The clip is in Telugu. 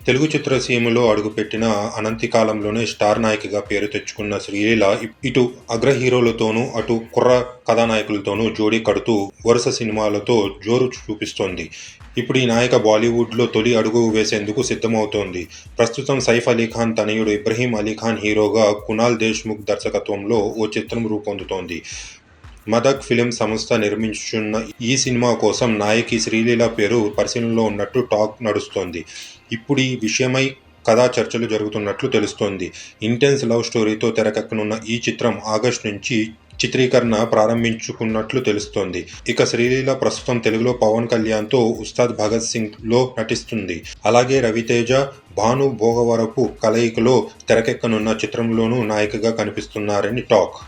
తెలుగు చిత్రసీమలో అడుగుపెట్టిన అనంతి కాలంలోనే స్టార్ నాయికగా పేరు తెచ్చుకున్న శ్రీలీల ఇటు అగ్ర హీరోలతోనూ, అటు కుర్ర కథానాయకులతోనూ జోడీ కడుతూ వరుస సినిమాలతో జోరు చూపిస్తోంది. ఇప్పుడు ఈ నాయిక బాలీవుడ్లో తొలి అడుగు వేసేందుకు సిద్ధమవుతోంది. ప్రస్తుతం సైఫ్ అలీఖాన్ తనయుడు ఇబ్రహీం అలీఖాన్ హీరోగా కునాల్ దేశ్ముఖ్ దర్శకత్వంలో ఓ చిత్రం రూపొందుతోంది. మదక్ ఫిలిం సంస్థ నిర్మించున్న ఈ సినిమా కోసం నాయకి శ్రీలీల పేరు పరిశీలనలో ఉన్నట్టు టాక్ నడుస్తోంది. ఇప్పుడు ఈ విషయమై కథా చర్చలు జరుగుతున్నట్లు తెలుస్తోంది. ఇంటెన్స్ లవ్ స్టోరీతో తెరకెక్కనున్న ఈ చిత్రం ఆగస్టు నుంచి చిత్రీకరణ ప్రారంభించుకున్నట్లు తెలుస్తోంది. ఇక శ్రీలీల ప్రస్తుతం తెలుగులో పవన్ కళ్యాణ్తో ఉస్తాద్ భగత్ సింగ్లో నటిస్తుంది. అలాగే రవితేజ, భాను భోగవరపు కలయికలో తెరకెక్కనున్న చిత్రంలోనూ నాయికగా కనిపిస్తున్నారని టాక్.